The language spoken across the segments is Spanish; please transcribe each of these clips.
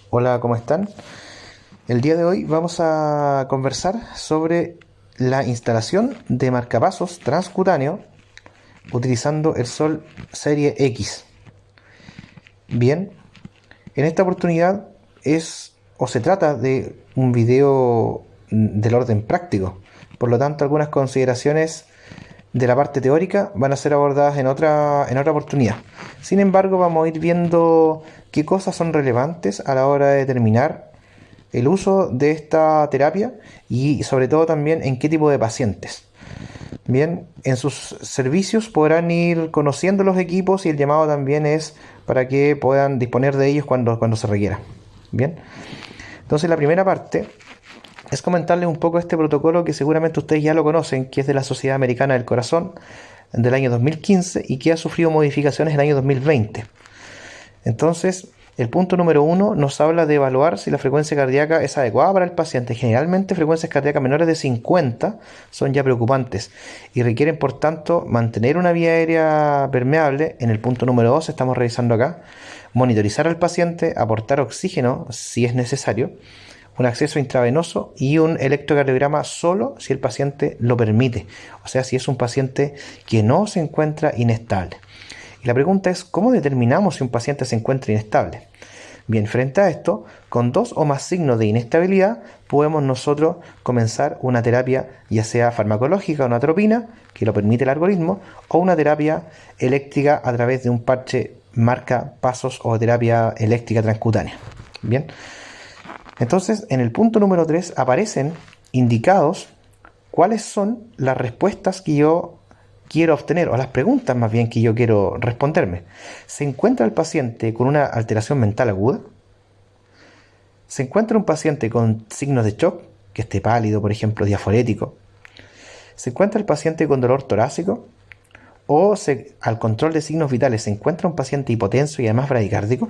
Hola, ¿cómo están? El día de hoy vamos a conversar sobre la instalación de marcapasos transcutáneo utilizando el Sol Serie X. Bien, en esta oportunidad es o se trata de un video del orden práctico. Por lo tanto, algunas consideraciones de la parte teórica van a ser abordadas en otra oportunidad. Sin embargo, vamos a ir viendo qué cosas son relevantes a la hora de determinar el uso de esta terapia y sobre todo también en qué tipo de pacientes. Bien, en sus servicios podrán ir conociendo los equipos y el llamado también es para que puedan disponer de ellos cuando se requiera. Bien, entonces la primera parte es comentarles un poco este protocolo que seguramente ustedes ya lo conocen, que es de la Sociedad Americana del Corazón del año 2015 y que ha sufrido modificaciones en el año 2020. Entonces, el punto número 1 nos habla de evaluar si la frecuencia cardíaca es adecuada para el paciente. Generalmente frecuencias cardíacas menores de 50 son ya preocupantes y requieren por tanto mantener una vía aérea permeable. En el punto número 2 estamos revisando acá, monitorizar al paciente, aportar oxígeno si es necesario, un acceso intravenoso y un electrocardiograma solo si el paciente lo permite, o sea, si es un paciente que no se encuentra inestable. Y la pregunta es, ¿cómo determinamos si un paciente se encuentra inestable? Bien, frente a esto, con 2 o más signos de inestabilidad, podemos nosotros comenzar una terapia ya sea farmacológica, una atropina, que lo permite el algoritmo, o una terapia eléctrica a través de un parche marcapasos o terapia eléctrica transcutánea. Bien, entonces en el punto número 3 aparecen indicados cuáles son las respuestas que yo quiero obtener, o las preguntas más bien que yo quiero responderme. ¿Se encuentra el paciente con una alteración mental aguda? ¿Se encuentra un paciente con signos de shock, que esté pálido, por ejemplo, diaforético? ¿Se encuentra el paciente con dolor torácico? ¿O al control de signos vitales se encuentra un paciente hipotenso y además bradicárdico?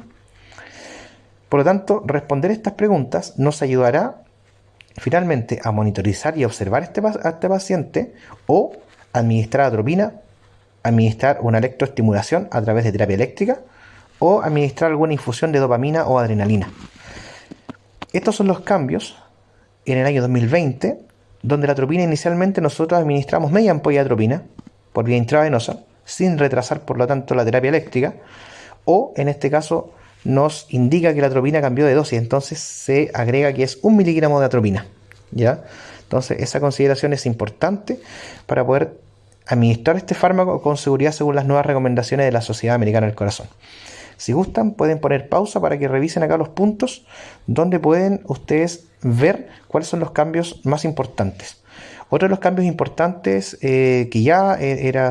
Por lo tanto, responder estas preguntas nos ayudará finalmente a monitorizar y observar a este paciente o administrar atropina, administrar una electroestimulación a través de terapia eléctrica o administrar alguna infusión de dopamina o adrenalina. Estos son los cambios en el año 2020, donde la atropina inicialmente nosotros administramos media ampolla de atropina por vía intravenosa, sin retrasar por lo tanto la terapia eléctrica, o en este caso nos indica que la atropina cambió de dosis, entonces se agrega que es 1 miligramo de atropina, ¿ya? Entonces esa consideración es importante para poder administrar este fármaco con seguridad según las nuevas recomendaciones de la Sociedad Americana del Corazón. Si gustan, pueden poner pausa para que revisen acá los puntos donde pueden ustedes ver cuáles son los cambios más importantes. Otro de los cambios importantes que ya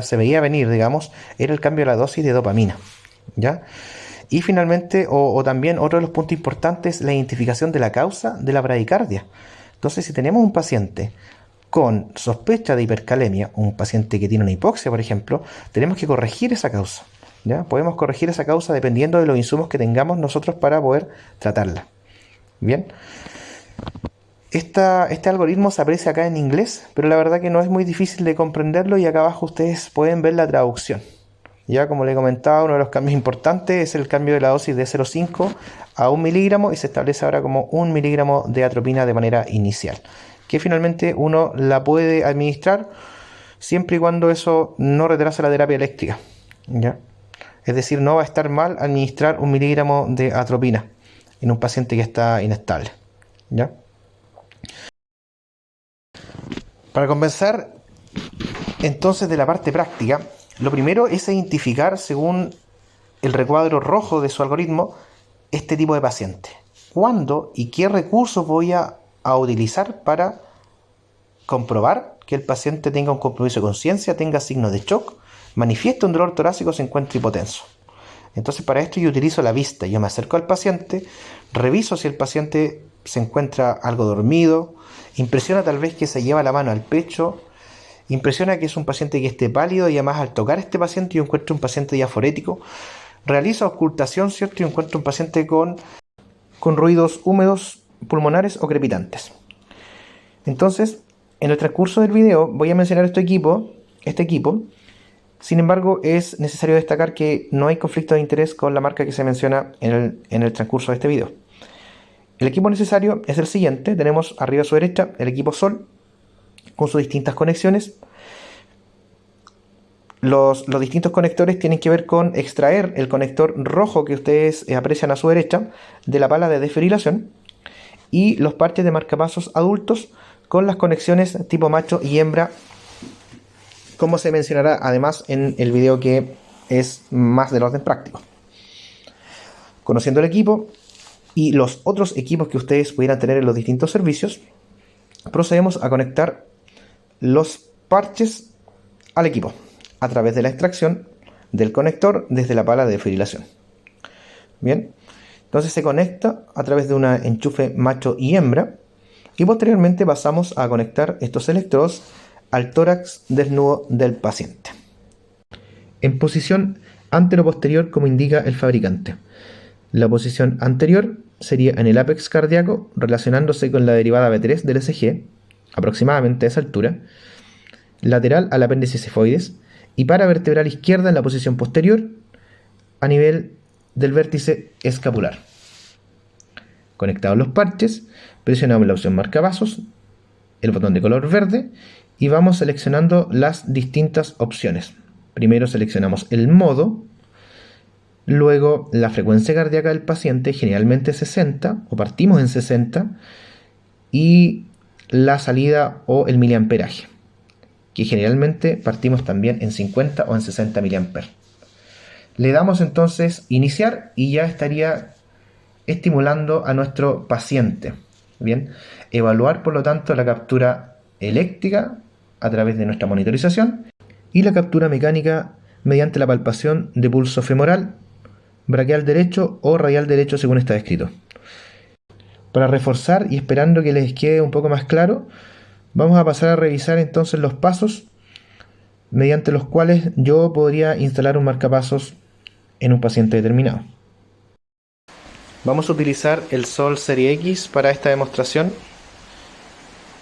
se veía venir, digamos, era el cambio de la dosis de dopamina, ¿ya? Y finalmente, o también otro de los puntos importantes, la identificación de la causa de la bradicardia. Entonces, si tenemos un paciente con sospecha de hipercalemia, un paciente que tiene una hipoxia, por ejemplo, tenemos que corregir esa causa, ¿ya? Podemos corregir esa causa dependiendo de los insumos que tengamos nosotros para poder tratarla. Bien. Este algoritmo se aprecia acá en inglés, pero la verdad que no es muy difícil de comprenderlo y acá abajo ustedes pueden ver la traducción. Ya como le comentaba, uno de los cambios importantes es el cambio de la dosis de 0,5 a 1 miligramo y se establece ahora como 1 miligramo de atropina de manera inicial, que finalmente uno la puede administrar siempre y cuando eso no retrase la terapia eléctrica, ¿ya? Es decir, no va a estar mal administrar 1 miligramo de atropina en un paciente que está inestable, ¿ya? Para comenzar entonces de la parte práctica, lo primero es identificar, según el recuadro rojo de su algoritmo, este tipo de paciente. ¿Cuándo y qué recursos voy a utilizar para comprobar que el paciente tenga un compromiso de conciencia, tenga signos de shock, manifieste un dolor torácico, se encuentre hipotenso? Entonces para esto yo utilizo la vista. Yo me acerco al paciente, reviso si el paciente se encuentra algo dormido, impresiona tal vez que se lleva la mano al pecho, impresiona que es un paciente que esté pálido y además al tocar a este paciente yo encuentro un paciente diaforético, realizo auscultación, ¿cierto? Y encuentro un paciente con ruidos húmedos, pulmonares o crepitantes. Entonces, en el transcurso del video voy a mencionar este equipo. Sin embargo, es necesario destacar que no hay conflicto de interés con la marca que se menciona en el transcurso de este video. El equipo necesario es el siguiente. Tenemos arriba a su derecha el equipo Sol con sus distintas conexiones. Los distintos conectores tienen que ver con extraer el conector rojo que ustedes aprecian a su derecha de la pala de desfibrilación y los parches de marcapasos adultos con las conexiones tipo macho y hembra, como se mencionará además en el video que es más del orden práctico. Conociendo el equipo y los otros equipos que ustedes pudieran tener en los distintos servicios, procedemos a conectar los parches al equipo a través de la extracción del conector desde la pala de desfibrilación. Bien, entonces se conecta a través de un enchufe macho y hembra y posteriormente pasamos a conectar estos electrodos al tórax desnudo del paciente en posición antero-posterior, como indica el fabricante. La posición anterior sería en el ápex cardíaco, relacionándose con la derivada B3 del ECG, aproximadamente a esa altura, lateral al apéndice cifoides y paravertebral izquierda en la posición posterior, a nivel del vértice escapular. Conectados los parches, presionamos la opción marcapasos, el botón de color verde y vamos seleccionando las distintas opciones. Primero seleccionamos el modo, luego la frecuencia cardíaca del paciente, generalmente 60 o partimos en 60, y la salida o el miliamperaje, que generalmente partimos también en 50 o en 60 miliamperes. Le damos entonces iniciar y ya estaría estimulando a nuestro paciente. Bien, evaluar por lo tanto la captura eléctrica a través de nuestra monitorización y la captura mecánica mediante la palpación de pulso femoral, braquial derecho o radial derecho según está descrito. Para reforzar y esperando que les quede un poco más claro, vamos a pasar a revisar entonces los pasos mediante los cuales yo podría instalar un marcapasos en un paciente determinado. Vamos a utilizar el Sol Serie X para esta demostración.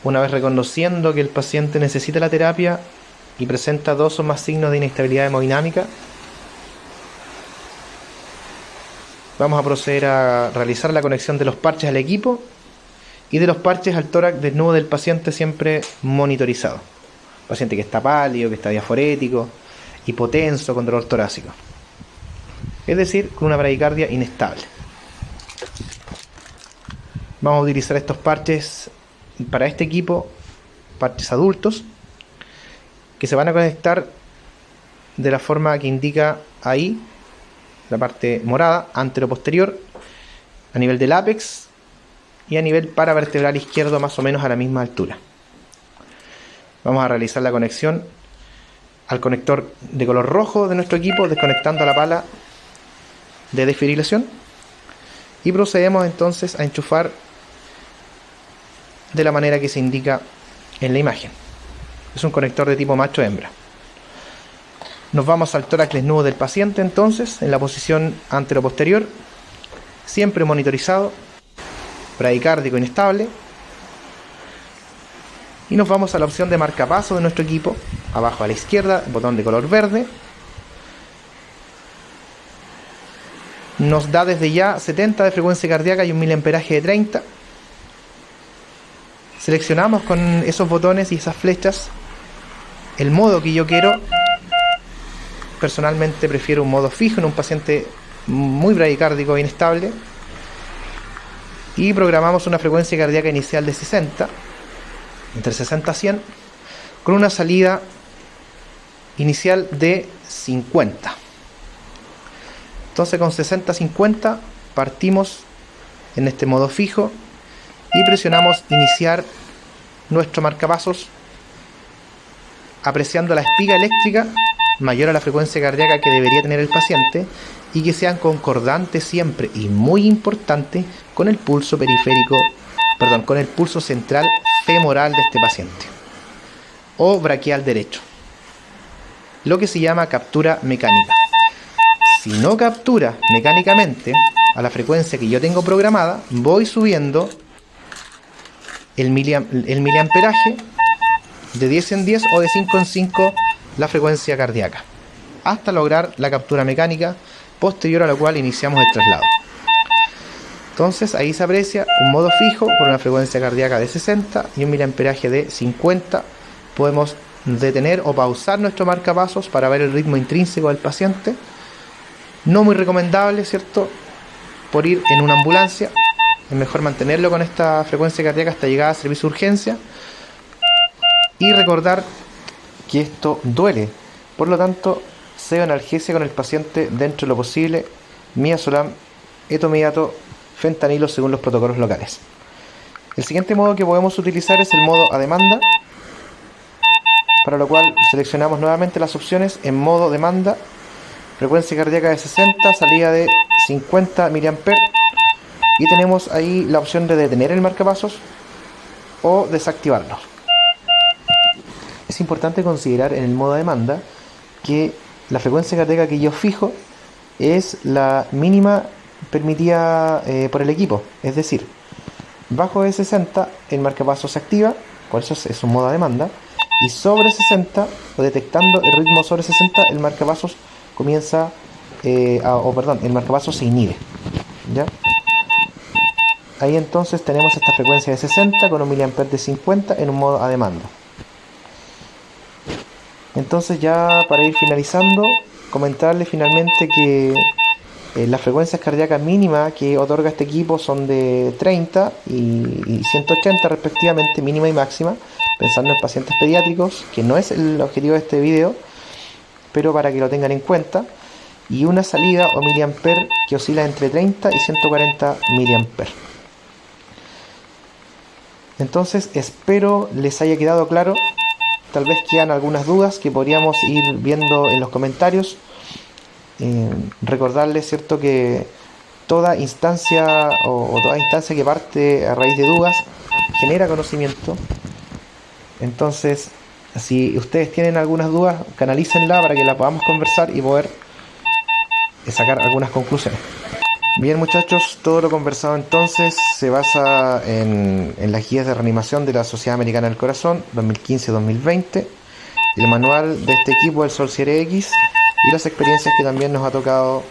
Una vez reconociendo que el paciente necesita la terapia y presenta 2 o más signos de inestabilidad hemodinámica, vamos a proceder a realizar la conexión de los parches al equipo y de los parches al tórax desnudo del paciente, siempre monitorizado. Paciente que está pálido, que está diaforético, hipotenso, con dolor torácico. Es decir, con una bradicardia inestable. Vamos a utilizar estos parches para este equipo, parches adultos, que se van a conectar de la forma que indica ahí, la parte morada, antero-posterior, a nivel del ápex y a nivel paravertebral izquierdo, más o menos a la misma altura. Vamos a realizar la conexión al conector de color rojo de nuestro equipo, desconectando la pala de desfibrilación, y procedemos entonces a enchufar de la manera que se indica en la imagen. Es un conector de tipo macho-hembra. Nos vamos al tórax desnudo del paciente entonces, en la posición antero-posterior, siempre monitorizado, bradicárdico inestable, y nos vamos a la opción de marcapaso de nuestro equipo, abajo a la izquierda, botón de color verde. Nos da desde ya 70 de frecuencia cardíaca y un miliamperaje de 30. Seleccionamos con esos botones y esas flechas el modo que yo quiero. Personalmente prefiero un modo fijo en un paciente muy bradicárdico e inestable, y programamos una frecuencia cardíaca inicial de 60, entre 60 y 100, con una salida inicial de 50. Entonces con 60-50 partimos en este modo fijo y presionamos iniciar nuestro marcapasos, apreciando la espiga eléctrica mayor a la frecuencia cardíaca que debería tener el paciente, y que sean concordantes siempre, y muy importante, con el pulso periférico, con el pulso central femoral de este paciente, o braquial derecho, lo que se llama captura mecánica. Si no captura mecánicamente a la frecuencia que yo tengo programada, voy subiendo el miliamperaje de 10 en 10 o de 5 en 5 la frecuencia cardíaca, hasta lograr la captura mecánica, posterior a la cual iniciamos el traslado. Entonces ahí se aprecia un modo fijo con una frecuencia cardíaca de 60 y un miliamperaje de 50. Podemos detener o pausar nuestro marcapasos para ver el ritmo intrínseco del paciente. No muy recomendable, ¿cierto?, por ir en una ambulancia. Es mejor mantenerlo con esta frecuencia cardíaca hasta llegar a servicio de urgencia. Y recordar que esto duele. Por lo tanto, cero analgesia con el paciente dentro de lo posible. Midazolam, etomidato, fentanilo según los protocolos locales. El siguiente modo que podemos utilizar es el modo a demanda, para lo cual seleccionamos nuevamente las opciones en modo demanda, frecuencia cardíaca de 60, salida de 50 mA, y tenemos ahí la opción de detener el marcapasos o desactivarlo. Es importante considerar en el modo demanda que la frecuencia cardíaca que yo fijo es la mínima permitida por el equipo, es decir, bajo de 60 el marcapasos se activa, por eso es un modo a demanda, y sobre 60 o detectando el ritmo sobre 60 el marcapasos comienza el marcapasos se inhibe, ¿ya? Ahí entonces tenemos esta frecuencia de 60 con un miliamper de 50 en un modo a demanda. Entonces, ya para ir finalizando, comentarle finalmente que las frecuencias cardíacas mínimas que otorga este equipo son de 30 y 180 respectivamente, mínima y máxima, pensando en pacientes pediátricos, que no es el objetivo de este video, pero para que lo tengan en cuenta, y una salida o miliamper que oscila entre 30 y 140 miliamper. Entonces, espero les haya quedado claro. Tal vez quedan algunas dudas que podríamos ir viendo en los comentarios. Recordarles, ¿cierto?, que toda instancia o toda instancia que parte a raíz de dudas genera conocimiento. Entonces, si ustedes tienen algunas dudas, canalícenla para que la podamos conversar y poder sacar algunas conclusiones. Bien, muchachos, todo lo conversado entonces se basa en las guías de reanimación de la Sociedad Americana del Corazón 2015-2020, el manual de este equipo, el Sol Serie X, y las experiencias que también nos ha tocado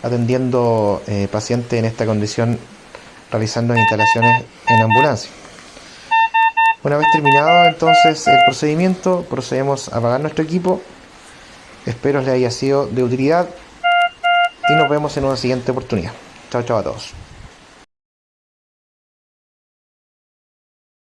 atendiendo pacientes en esta condición, realizando instalaciones en ambulancia. Una vez terminado entonces el procedimiento, procedemos a apagar nuestro equipo. Espero les haya sido de utilidad y nos vemos en una siguiente oportunidad. Chao, chao a todos.